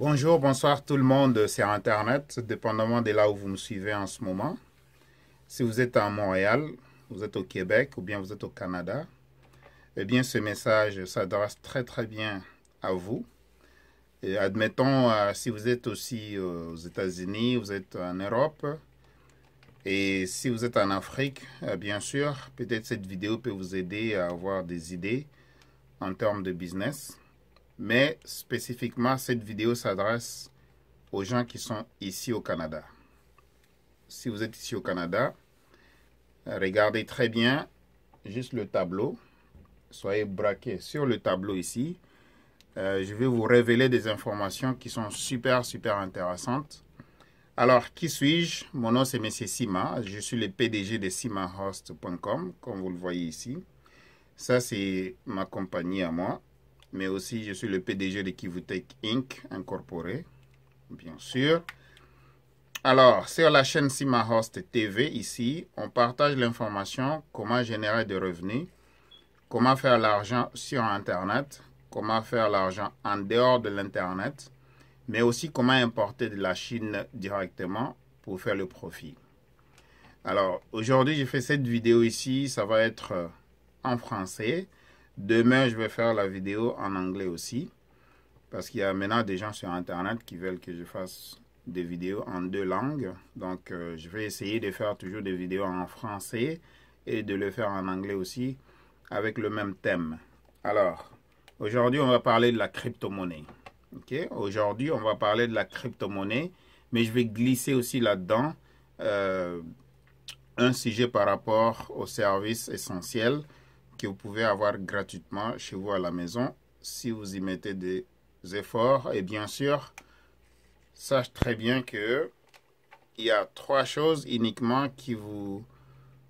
Bonjour, bonsoir tout le monde sur Internet, dépendamment de là où vous me suivez en ce moment. Si vous êtes à Montréal, vous êtes au Québec ou bien vous êtes au Canada, eh bien ce message s'adresse très bien à vous. Et admettons, si vous êtes aussi aux États-Unis, vous êtes en Europe, et si vous êtes en Afrique, bien sûr, peut-être cette vidéo peut vous aider à avoir des idées en termes de business. Mais spécifiquement, cette vidéo s'adresse aux gens qui sont ici au Canada. Si vous êtes ici au Canada, regardez très bien juste le tableau. Soyez braqués sur le tableau ici. Je vais vous révéler des informations qui sont super intéressantes. Alors, qui suis-je? Mon nom c'est M. Sima. Je suis le PDG de simahost.com, comme vous le voyez ici. Ça, c'est ma compagnie à moi. Mais aussi, je suis le PDG de Kivutech Inc. Incorporé, bien sûr. Alors, sur la chaîne Simahost TV, ici, on partage l'information, comment générer des revenus, comment faire l'argent sur Internet, comment faire l'argent en dehors de l'Internet, mais aussi comment importer de la Chine directement pour faire le profit. Alors, aujourd'hui, j'ai fait cette vidéo ici, ça va être en français. Demain, je vais faire la vidéo en anglais aussi, parce qu'il y a maintenant des gens sur Internet qui veulent que je fasse des vidéos en deux langues. Donc, je vais essayer de faire toujours des vidéos en français et de le faire en anglais aussi avec le même thème. Alors, aujourd'hui, on va parler de la crypto-monnaie. Okay? Aujourd'hui, on va parler de la crypto-monnaie, mais je vais glisser aussi là-dedans un sujet par rapport aux services essentiels que vous pouvez avoir gratuitement chez vous à la maison si vous y mettez des efforts. Et bien sûr, sache très bien que il y a trois choses uniquement qui vous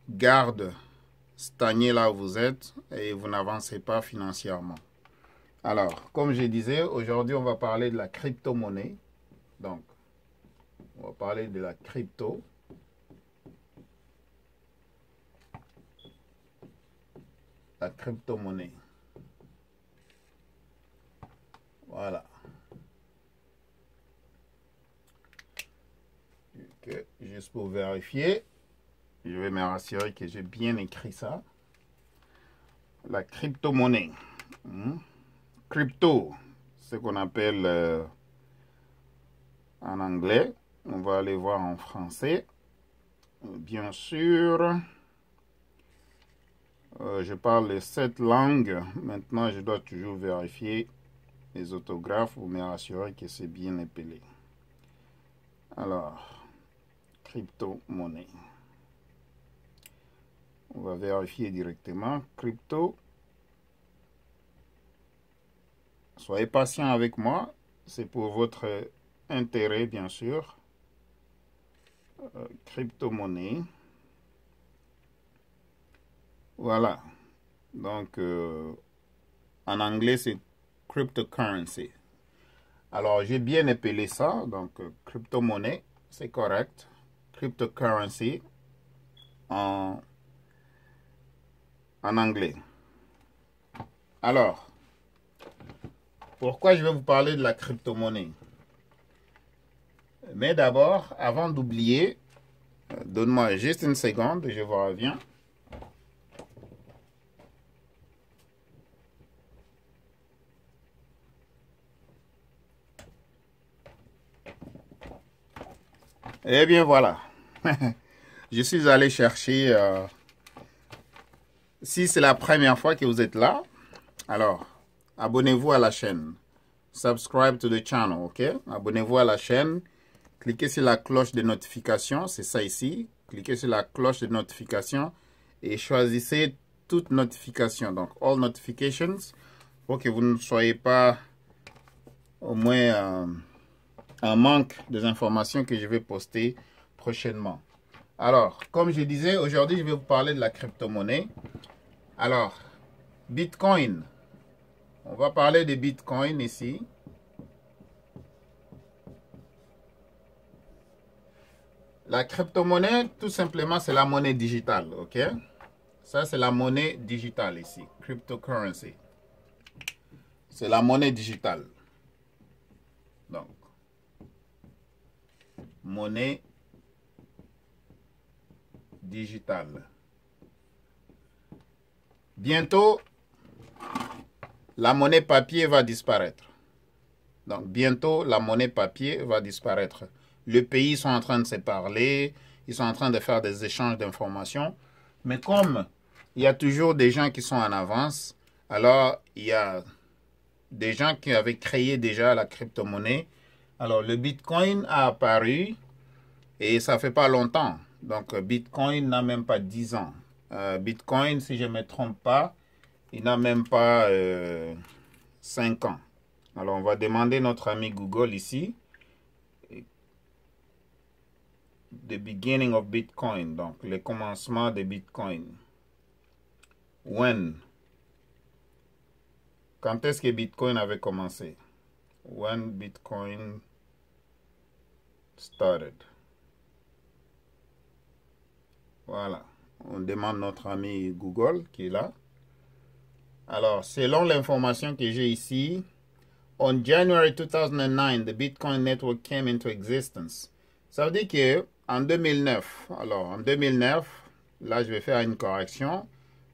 gardent stagné là où vous êtes et vous n'avancez pas financièrement. Alors, comme je disais, aujourd'hui, on va parler de la crypto-monnaie. Donc, on va parler de la crypto. La crypto-monnaie. Voilà. Okay. Juste pour vérifier, je vais me rassurer que j'ai bien écrit ça. La crypto-monnaie. Crypto, ce qu'on appelle en anglais. On va aller voir en français. Bien sûr, je parle les 7 langues. Maintenant, je dois toujours vérifier les orthographes pour me rassurer que c'est bien épelé. Alors, crypto-monnaie. On va vérifier directement. Crypto. Soyez patient avec moi. C'est pour votre intérêt, bien sûr. Crypto-monnaie. Voilà. Donc, en anglais, c'est cryptocurrency. Alors, j'ai bien épelé ça. Donc, crypto-monnaie, c'est correct. Cryptocurrency en anglais. Alors, pourquoi je vais vous parler de la crypto-monnaie? Mais d'abord, avant d'oublier, donne-moi juste une seconde, je vous reviens. Eh bien voilà, je suis allé chercher, si c'est la première fois que vous êtes là, alors abonnez-vous à la chaîne, subscribe to the channel, ok? Abonnez-vous à la chaîne, cliquez sur la cloche de notification, c'est ça ici, cliquez sur la cloche de notification et choisissez toute notification, donc all notifications, pour que vous ne soyez pas au moins un manque des informations que je vais poster prochainement. Alors, comme je disais, aujourd'hui, je vais vous parler de la crypto-monnaie. Alors, Bitcoin. On va parler de Bitcoin ici. La crypto-monnaie, tout simplement, c'est la monnaie digitale, ok? Ça, c'est la monnaie digitale ici, cryptocurrency. C'est la monnaie digitale. Donc, monnaie digitale. Bientôt, la monnaie papier va disparaître. Donc, bientôt, la monnaie papier va disparaître. Les pays sont en train de se parler, ils sont en train de faire des échanges d'informations. Mais comme il y a toujours des gens qui sont en avance, alors il y a des gens qui avaient créé déjà la crypto-monnaie. Alors, le Bitcoin a apparu et ça fait pas longtemps. Donc, Bitcoin n'a même pas 10 ans. Bitcoin, si je ne me trompe pas, il n'a même pas 5 ans. Alors, on va demander notre ami Google ici. The beginning of Bitcoin. Donc, le commencement de Bitcoin. When? Quand est-ce que Bitcoin avait commencé? When Bitcoin started. Voilà. On demande notre ami Google qui est là. Alors, selon l'information que j'ai ici, on January 2009, the Bitcoin network came into existence. Ça veut dire que en 2009, alors en 2009, là je vais faire une correction.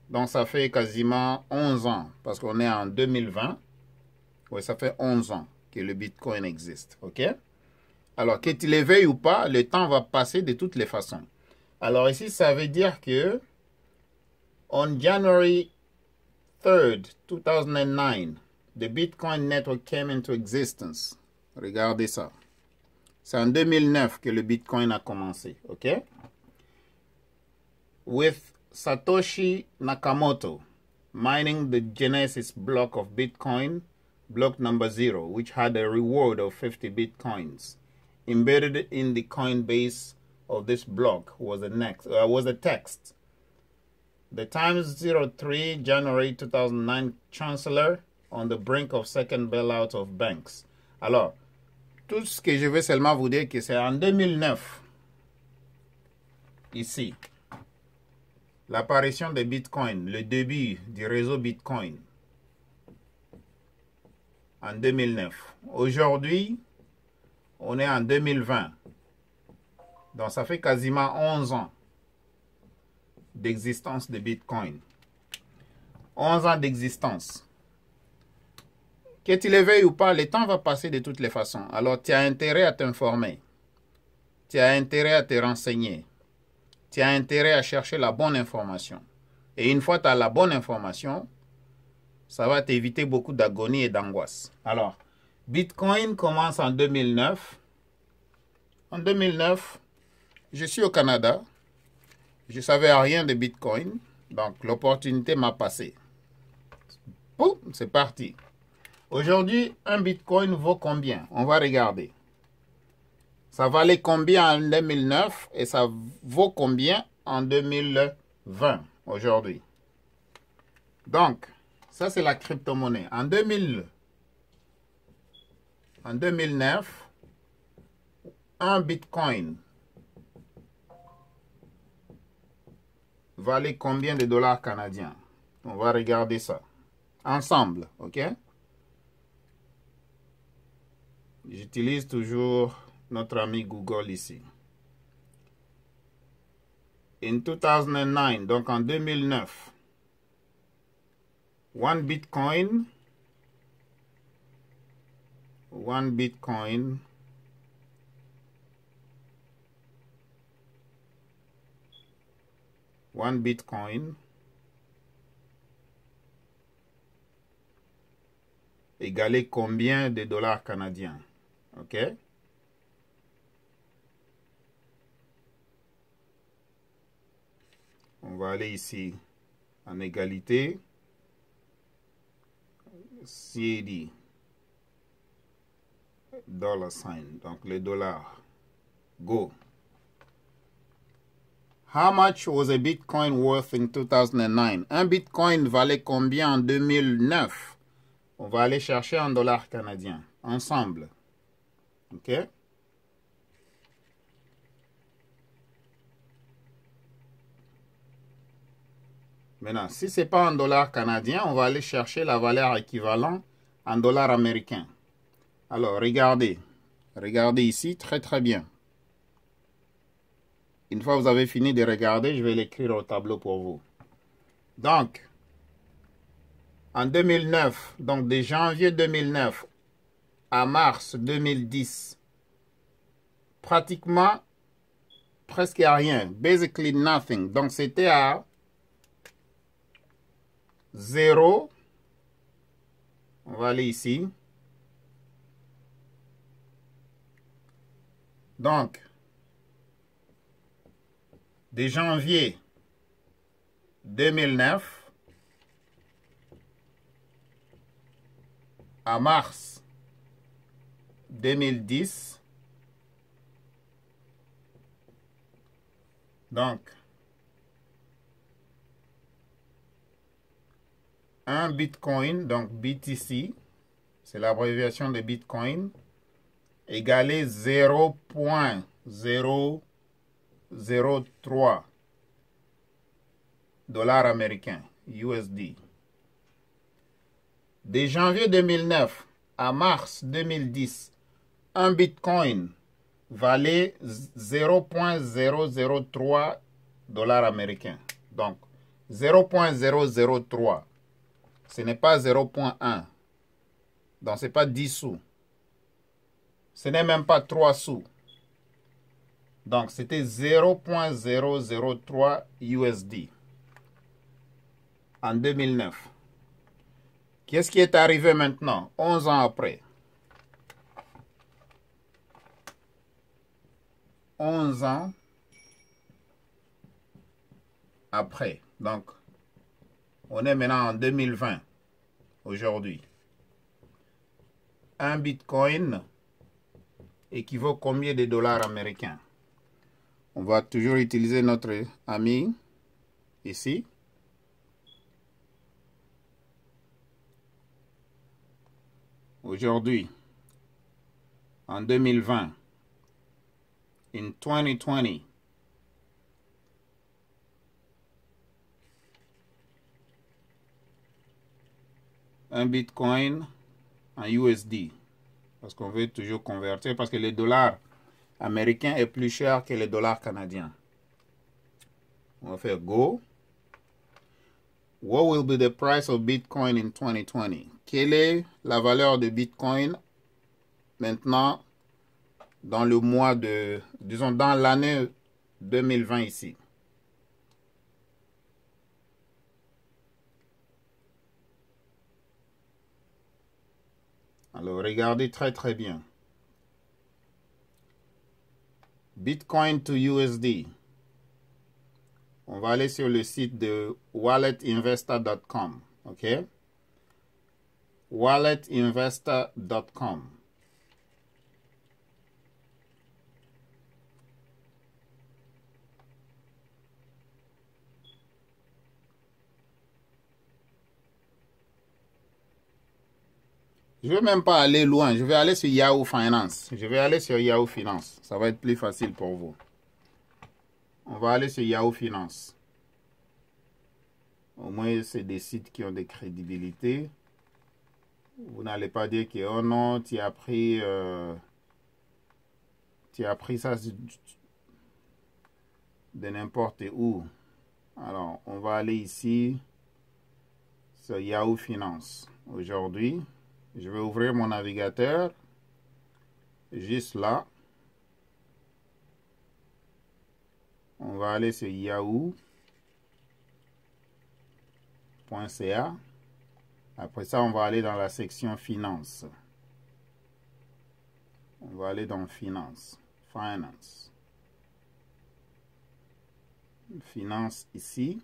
Donc ça fait quasiment 11 ans, parce qu'on est en 2020. Oui, ça fait 11 ans que le Bitcoin existe. OK? Alors, que tu le veuilles ou pas, le temps va passer de toutes les façons. Alors ici, ça veut dire que on January 3rd, 2009, the Bitcoin network came into existence. Regardez ça. C'est en 2009 que le Bitcoin a commencé. OK? With Satoshi Nakamoto mining the Genesis block of Bitcoin, block number 0, which had a reward of 50 Bitcoins. Embedded in the coin base of this block was a text. The Times 03, January 2009, Chancellor on the brink of second bailout of banks. Alors, tout ce que je veux seulement vous dire que c'est en 2009, ici, l'apparition de Bitcoin, le début du réseau Bitcoin, en 2009. Aujourd'hui, on est en 2020. Donc, ça fait quasiment 11 ans d'existence de Bitcoin. 11 ans d'existence. Que tu le veuilles ou pas, le temps va passer de toutes les façons. Alors, tu as intérêt à t'informer. Tu as intérêt à te renseigner. Tu as intérêt à chercher la bonne information. Et une fois que tu as la bonne information, ça va t'éviter beaucoup d'agonie et d'angoisse. Alors, Bitcoin commence en 2009. En 2009, je suis au Canada. Je ne savais rien de Bitcoin. Donc, l'opportunité m'a passé. Boum, c'est parti. Aujourd'hui, un Bitcoin vaut combien? On va regarder. Ça valait combien en 2009 et ça vaut combien en 2020 aujourd'hui? Donc, ça c'est la crypto-monnaie. En 2009, un Bitcoin valait combien de dollars canadiens? On va regarder ça ensemble, ok? J'utilise toujours notre ami Google ici. In 2009, donc en 2009, one Bitcoin égalait combien de dollars canadiens? OK? On va aller ici en égalité. CAD. Dollar sign. Donc le dollar. Go. How much was a Bitcoin worth in 2009? Un Bitcoin valait combien en 2009? On va aller chercher en dollars canadiens. Ensemble. OK? Maintenant, si ce n'est pas en dollars canadiens, on va aller chercher la valeur équivalente en dollars américains. Alors, regardez. Regardez ici, très très bien. Une fois que vous avez fini de regarder, je vais l'écrire au tableau pour vous. Donc, en 2009, donc de janvier 2009 à mars 2010, pratiquement presque rien. Basically nothing. Donc, c'était à 0. On va aller ici. Donc, de janvier 2009 à mars 2010, donc, un Bitcoin, donc BTC, c'est l'abréviation de Bitcoin, égalé 0.003 dollars américains, USD. De janvier 2009 à mars 2010, un Bitcoin valait 0.003 dollars américains. Donc, 0.003. Ce n'est pas 0.1. Donc, ce n'est pas 10 sous. Ce n'est même pas 3 sous. Donc, c'était 0.003 USD en 2009. Qu'est-ce qui est arrivé maintenant, 11 ans après? 11 ans après. Donc, on est maintenant en 2020, aujourd'hui. Un Bitcoin équivaut à combien de dollars américains? On va toujours utiliser notre ami ici. Aujourd'hui, en 2020, in 2020, un Bitcoin en USD, parce qu'on veut toujours convertir, parce que le dollar américain est plus cher que le dollar canadien. On va faire Go. What will be the price of Bitcoin in 2020? Quelle est la valeur de Bitcoin maintenant dans le mois de, disons, dans l'année 2020 ici? Alors, regardez très bien. Bitcoin to USD. On va aller sur le site de walletinvestor.com. OK? Walletinvestor.com. Je ne vais même pas aller loin. Je vais aller sur Yahoo Finance. Je vais aller sur Yahoo Finance. Ça va être plus facile pour vous. On va aller sur Yahoo Finance. Au moins, c'est des sites qui ont des crédibilités. Vous n'allez pas dire que, oh non, tu as pris ça de n'importe où. Alors, on va aller ici sur Yahoo Finance. Aujourd'hui, je vais ouvrir mon navigateur. Juste là. On va aller sur yahoo.ca. Après ça, on va aller dans la section Finance. On va aller dans Finance. Finance. Finance ici.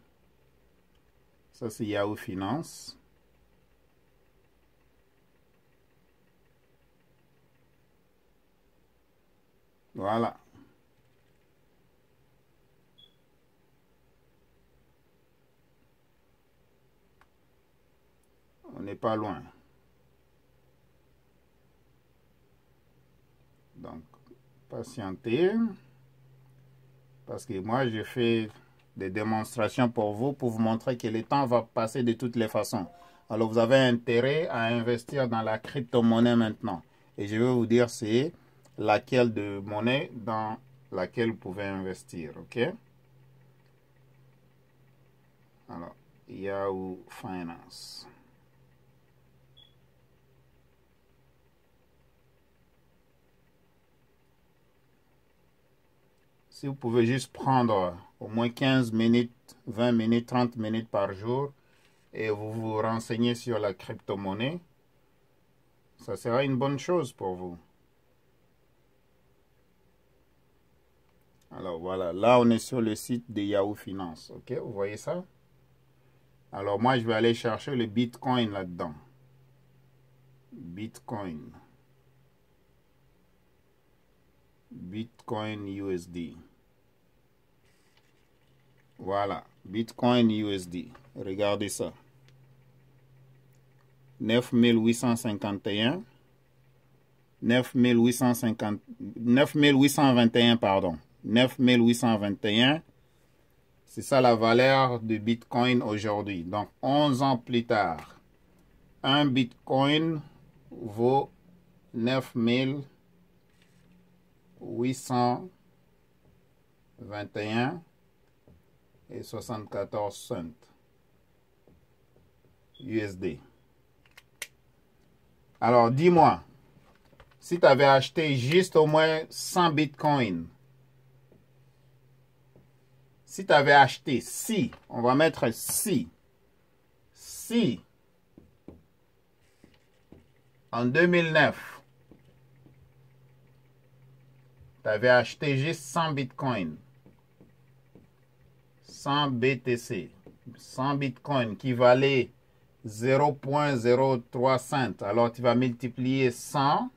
Ça, c'est Yahoo Finance. Voilà. On n'est pas loin. Donc, patientez. Parce que moi, je fais des démonstrations pour vous montrer que le temps va passer de toutes les façons. Alors, vous avez intérêt à investir dans la crypto-monnaie maintenant. Et je vais vous dire c'est laquelle de monnaie dans laquelle vous pouvez investir, ok? Alors, Yahoo Finance. Si vous pouvez juste prendre au moins 15 minutes, 20 minutes, 30 minutes par jour et vous vous renseignez sur la crypto-monnaie, ça sera une bonne chose pour vous. Alors voilà, là on est sur le site de Yahoo Finance, ok, vous voyez ça? Alors moi je vais aller chercher le Bitcoin là-dedans. Bitcoin. Bitcoin USD. Voilà, Bitcoin USD. Regardez ça. 9851. 9821, pardon. 9821. C'est ça la valeur de Bitcoin aujourd'hui. Donc, 11 ans plus tard, un Bitcoin vaut 9821 et 74 cents USD. Alors, dis-moi, si tu avais acheté juste au moins 100 Bitcoin, si tu avais acheté, si, on va mettre si en 2009, tu avais acheté juste 100 Bitcoin, 100 BTC, 100 Bitcoin qui valait 0,03 cents. Alors, tu vas multiplier 100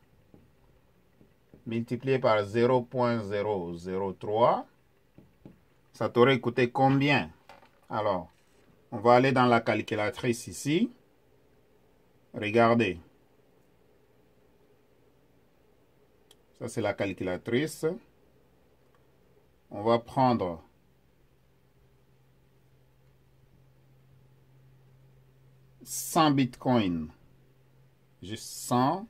multiplié par 0,003. Ça t'aurait coûté combien? Alors, on va aller dans la calculatrice ici. Regardez. Ça, c'est la calculatrice. On va prendre 100 bitcoins. Juste 100.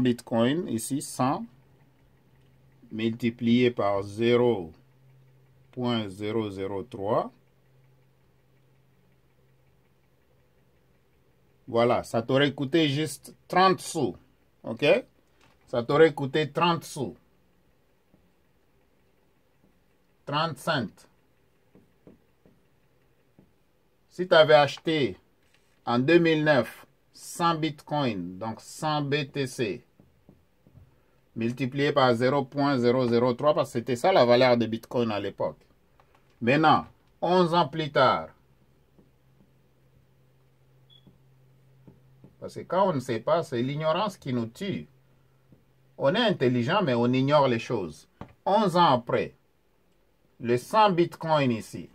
Bitcoin, ici 100, multiplié par 0,003. Voilà, ça t'aurait coûté juste 30 sous. OK? Ça t'aurait coûté 30 sous. 30 cents. Si tu avais acheté en 2009 100 Bitcoin, donc 100 BTC, multiplié par 0,003, parce que c'était ça la valeur de Bitcoin à l'époque. Maintenant, 11 ans plus tard, parce que quand on ne sait pas, c'est l'ignorance qui nous tue. On est intelligent, mais on ignore les choses. 11 ans après, le 100 Bitcoin ici,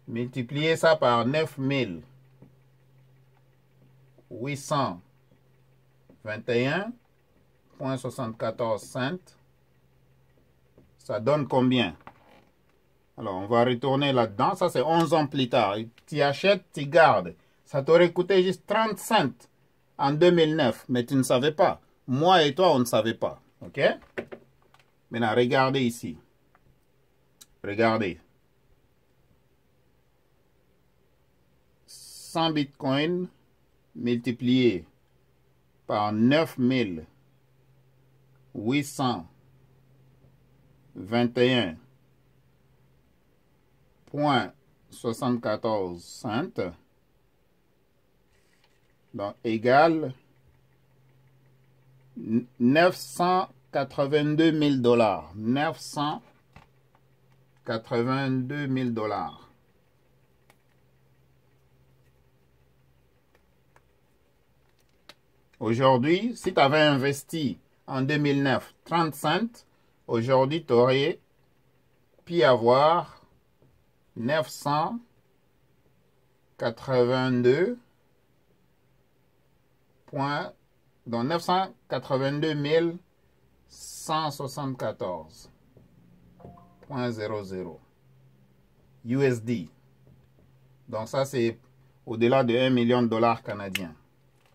multipliez ça par 9821,74 cents. Ça donne combien? Alors, on va retourner là-dedans. Ça, c'est 11 ans plus tard. Tu achètes, tu gardes. Ça t'aurait coûté juste 30 cents en 2009, mais tu ne savais pas. Moi et toi, on ne savait pas. OK? Maintenant, regardez ici. Regardez. 100 bitcoins multiplié par 9821,74 cents. Donc, égale 982 000 dollars. 982 000 dollars. Aujourd'hui, si tu avais investi en 2009 30 cents, aujourd'hui, tu aurais pu avoir 982 donc 982 174,00 USD. Donc ça, c'est au-delà de 1 million de dollars canadiens.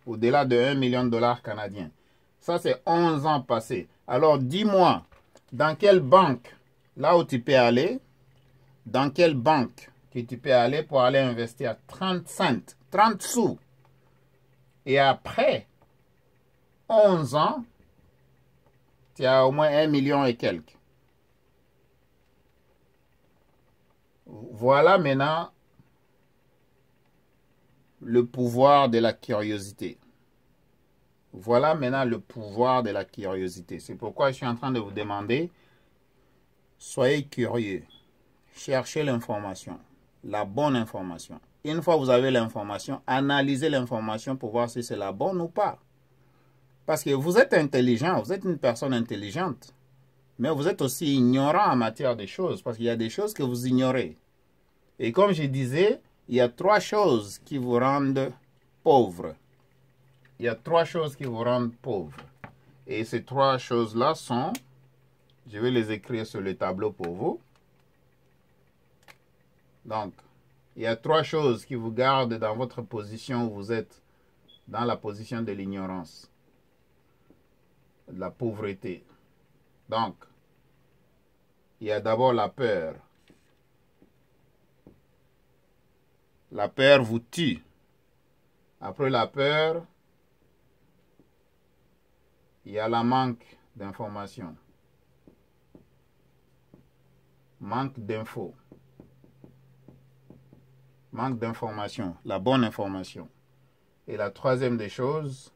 au-delà de 1 million de dollars canadiens. Ça, c'est 11 ans passés. Alors, dis-moi, dans quelle banque, là où tu peux aller, dans quelle banque que tu peux aller pour aller investir 30 cents, 30 sous. Et après 11 ans, tu as au moins 1 million et quelques. Voilà maintenant le pouvoir de la curiosité. Voilà maintenant le pouvoir de la curiosité. C'est pourquoi je suis en train de vous demander, soyez curieux. Cherchez l'information, la bonne information. Une fois que vous avez l'information, analysez l'information pour voir si c'est la bonne ou pas. Parce que vous êtes intelligent, vous êtes une personne intelligente. Mais vous êtes aussi ignorant en matière de choses, parce qu'il y a des choses que vous ignorez. Et comme je disais, il y a 3 choses qui vous rendent pauvre. Il y a 3 choses qui vous rendent pauvre. Et ces 3 choses-là sont, je vais les écrire sur le tableau pour vous. Donc, il y a 3 choses qui vous gardent dans votre position où vous êtes, dans la position de l'ignorance, de la pauvreté. Donc, il y a d'abord la peur. La peur vous tue. Après la peur, il y a le manque d'information. Manque d'infos. Manque d'information, la bonne information. Et la troisième des choses,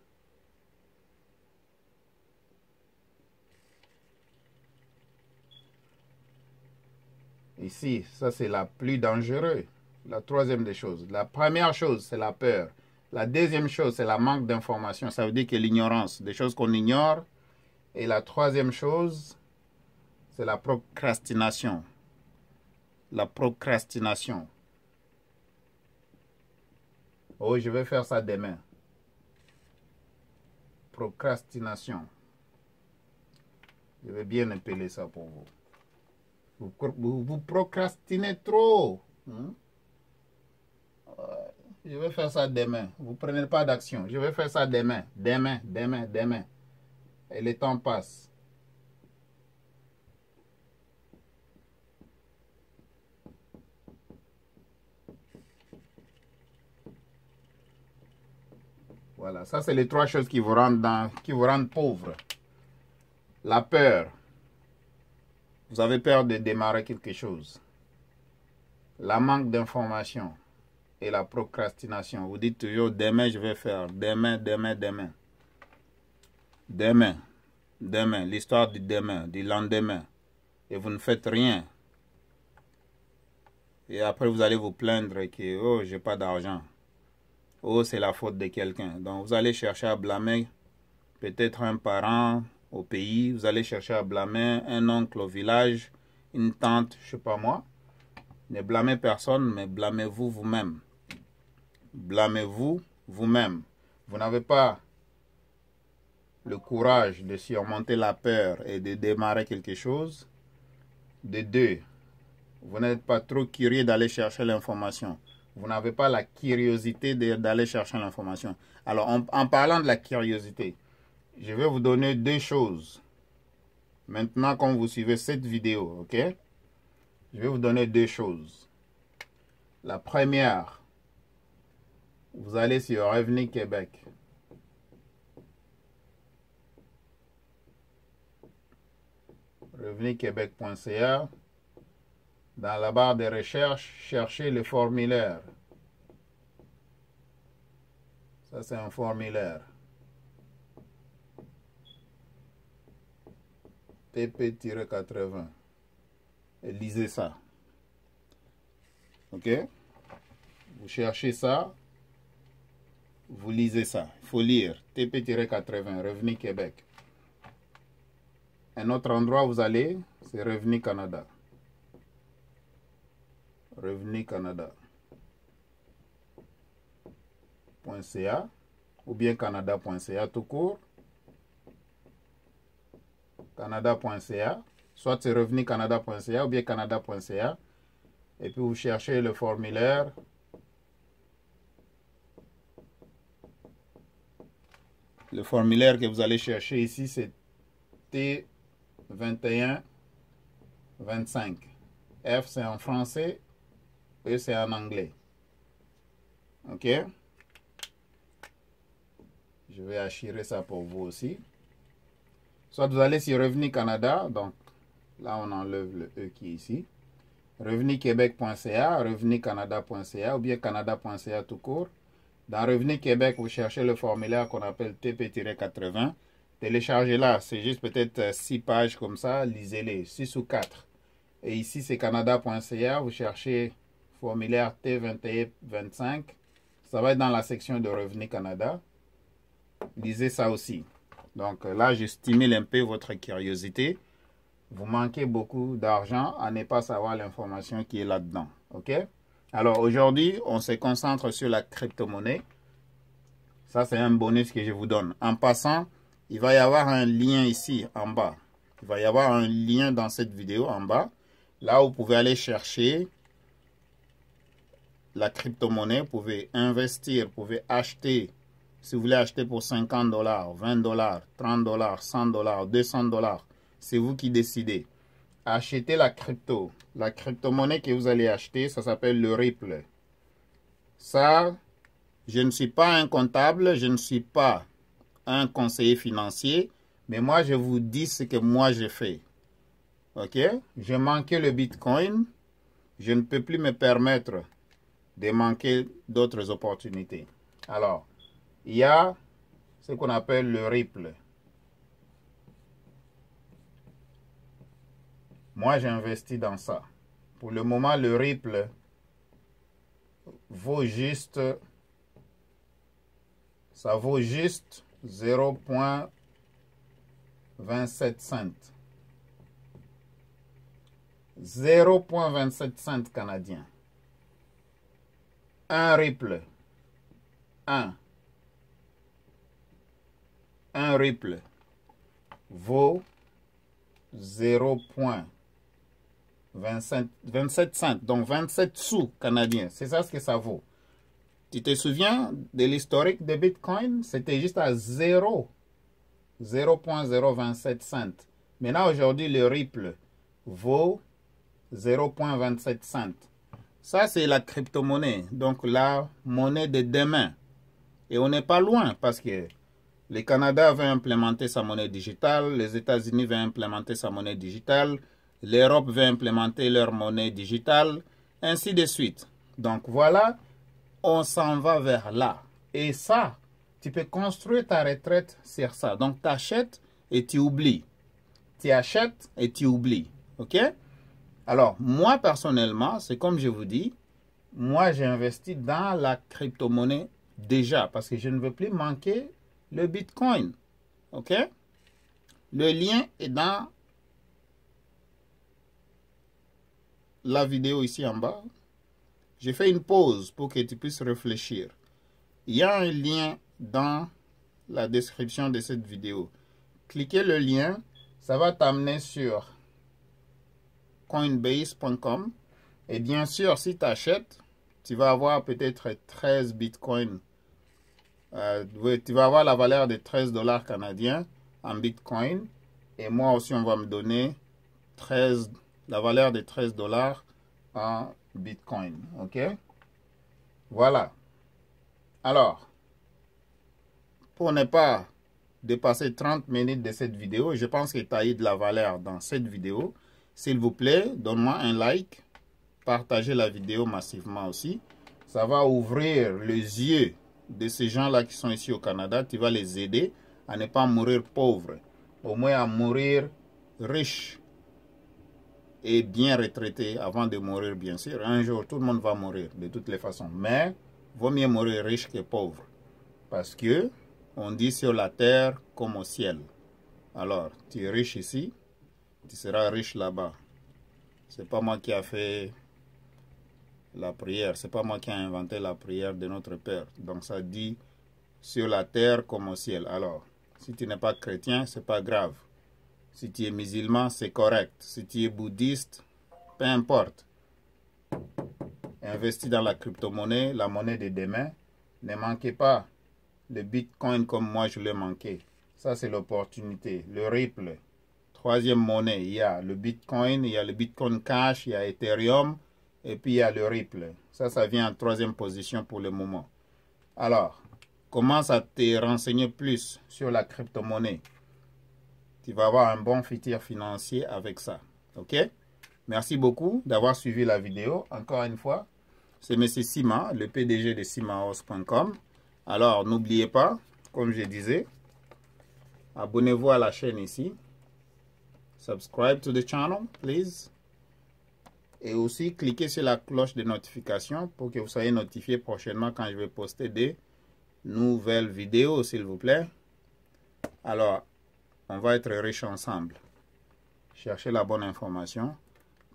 ici, ça c'est la plus dangereuse. La troisième des choses. La première chose, c'est la peur. La deuxième chose, c'est la manque d'information. Ça veut dire que l'ignorance, des choses qu'on ignore. Et la troisième chose, c'est la procrastination. La procrastination. Oh, je vais faire ça demain. Procrastination. Je vais bien appeler ça pour vous. Vous procrastinez trop. Je vais faire ça demain. Vous ne prenez pas d'action. Je vais faire ça demain. Demain. Et le temps passe. Voilà, ça c'est les 3 choses qui vous rendent pauvre. La peur. Vous avez peur de démarrer quelque chose. La manque d'information. Et la procrastination. Vous dites toujours, demain je vais faire. Demain. L'histoire du demain, du lendemain. Et vous ne faites rien. Et après vous allez vous plaindre que, oh, j'ai pas d'argent. Oh, c'est la faute de quelqu'un. Donc vous allez chercher à blâmer peut-être un parent au pays. Vous allez chercher à blâmer un oncle au village, une tante, je ne sais pas moi. Ne blâmez personne, mais blâmez-vous vous-même. Blâmez-vous vous-même. Vous n'avez pas le courage de surmonter la peur et de démarrer quelque chose. De 2, vous n'êtes pas trop curieux d'aller chercher l'information. Vous n'avez pas la curiosité d'aller chercher l'information. Alors, en parlant de la curiosité, je vais vous donner 2 choses. Maintenant, quand vous suivez cette vidéo, ok? Je vais vous donner 2 choses. La première, vous allez sur Revenu Québec. revenuquebec.ca. Dans la barre de recherche, cherchez le formulaire. Ça, c'est un formulaire. TP-80. Et lisez ça. Ok? Vous cherchez ça. Vous lisez ça. Il faut lire. TP-80, Revenu Québec. Un autre endroit où vous allez, c'est Revenu Canada. Revenu Canada.ca ou bien Canada.ca tout court. Canada.ca, soit c'est Revenu Canada.ca ou bien Canada.ca. Et puis vous cherchez le formulaire Le formulaire que vous allez chercher ici, c'est T2125. F, c'est en français. E, c'est en anglais. OK? Je vais achirer ça pour vous aussi. Soit vous allez sur Revenu Canada. Donc, là, on enlève le E qui est ici. RevenuQuébec.ca, RevenuCanada.ca ou bien Canada.ca tout court. Dans Revenu Québec, vous cherchez le formulaire qu'on appelle TP-80. Téléchargez-la. C'est juste peut-être 6 pages comme ça. Lisez-les. 6 ou 4. Et ici, c'est Canada.ca. Vous cherchez formulaire T2125. Ça va être dans la section de Revenu Canada. Lisez ça aussi. Donc là, je stimule un peu votre curiosité. Vous manquez beaucoup d'argent à ne pas savoir l'information qui est là-dedans. OK? Alors aujourd'hui, on se concentre sur la crypto-monnaie. Ça, c'est un bonus que je vous donne. En passant, il va y avoir un lien ici en bas. Il va y avoir un lien dans cette vidéo en bas. Là, vous pouvez aller chercher la crypto-monnaie. Vous pouvez investir, vous pouvez acheter. Si vous voulez acheter pour 50 $, 20 $, 30 $, 100 $, 200 $, c'est vous qui décidez. Achetez la crypto. La crypto-monnaie que vous allez acheter, ça s'appelle le Ripple. Ça, je ne suis pas un comptable, je ne suis pas un conseiller financier, mais moi, je vous dis ce que moi, j'ai fait. OK? J'ai manqué le Bitcoin. Je ne peux plus me permettre de manquer d'autres opportunités. Alors, il y a ce qu'on appelle le Ripple. Moi, j'ai investi dans ça. Pour le moment, le Ripple vaut juste, ça vaut juste 0,27 cents. 0,27 cents canadiens. Un Ripple. Un Ripple vaut 0,27 cents, donc 27 sous canadiens. C'est ça ce que ça vaut. Tu te souviens de l'historique de Bitcoin? C'était juste à 0,027 cents. Maintenant, aujourd'hui, le Ripple vaut 0,27 cents. Ça, c'est la crypto-monnaie, donc la monnaie de demain. Et on n'est pas loin parce que le Canada va implémenter sa monnaie digitale, les États-Unis vont implémenter sa monnaie digitale, l'Europe va implémenter leur monnaie digitale, ainsi de suite. Donc voilà, on s'en va vers là. Et ça, tu peux construire ta retraite sur ça. Donc tu achètes et tu oublies. Tu achètes et tu oublies. OK? Alors, moi personnellement, c'est comme je vous dis, moi j'ai investi dans la crypto-monnaie déjà parce que je ne veux plus manquer le Bitcoin. OK? Le lien est dans la vidéo ici en bas. J'ai fait une pause pour que tu puisses réfléchir. Il y a un lien dans la description de cette vidéo. Cliquez le lien, ça va t'amener sur coinbase.com. Et bien sûr, si tu achètes, tu vas avoir peut-être 13 bitcoins. Tu vas avoir la valeur de 13 $ canadiens en bitcoin. Et moi aussi, on va me donner la valeur de 13 $ en bitcoin. OK? Voilà. Alors, pour ne pas dépasser 30 minutes de cette vidéo, je pense que tu as eu de la valeur dans cette vidéo. S'il vous plaît, donne-moi un like. Partagez la vidéo massivement aussi. Ça va ouvrir les yeux de ces gens-là qui sont ici au Canada. Tu vas les aider à ne pas mourir pauvres. Au moins à mourir riches et bien retraités avant de mourir, bien sûr. Un jour, tout le monde va mourir de toutes les façons. Mais, vaut mieux mourir riche que pauvre. Parce que, on dit sur la terre comme au ciel. Alors, tu es riche ici, tu seras riche là-bas. C'est pas moi qui a fait la prière. C'est pas moi qui a inventé la prière de notre Père. Donc ça dit sur la terre comme au ciel. Alors, si tu n'es pas chrétien, c'est pas grave. Si tu es musulman, c'est correct. Si tu es bouddhiste, peu importe. Investis dans la crypto-monnaie, la monnaie de demain. Ne manquez pas le Bitcoin comme moi je l'ai manqué. Ça, c'est l'opportunité. Le Ripple. Troisième monnaie, il y a le Bitcoin, il y a le Bitcoin Cash, il y a Ethereum, et puis il y a le Ripple. Ça vient en troisième position pour le moment. Alors, commence à te renseigner plus sur la crypto-monnaie. Tu vas avoir un bon futur financier avec ça. OK? Merci beaucoup d'avoir suivi la vidéo. Encore une fois, c'est M. Sima, le PDG de simahouse.com. Alors, n'oubliez pas, comme je disais, abonnez-vous à la chaîne ici. Subscribe to the channel, please. Et aussi, cliquez sur la cloche de notification pour que vous soyez notifié prochainement quand je vais poster des nouvelles vidéos, s'il vous plaît. Alors, on va être riches ensemble. Cherchez la bonne information,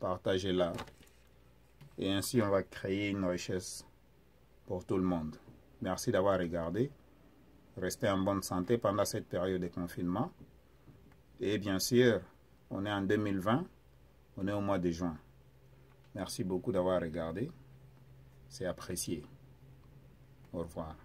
partagez-la. Et ainsi, on va créer une richesse pour tout le monde. Merci d'avoir regardé. Restez en bonne santé pendant cette période de confinement. Et bien sûr, on est en 2020, on est au mois de juin. Merci beaucoup d'avoir regardé. C'est apprécié. Au revoir.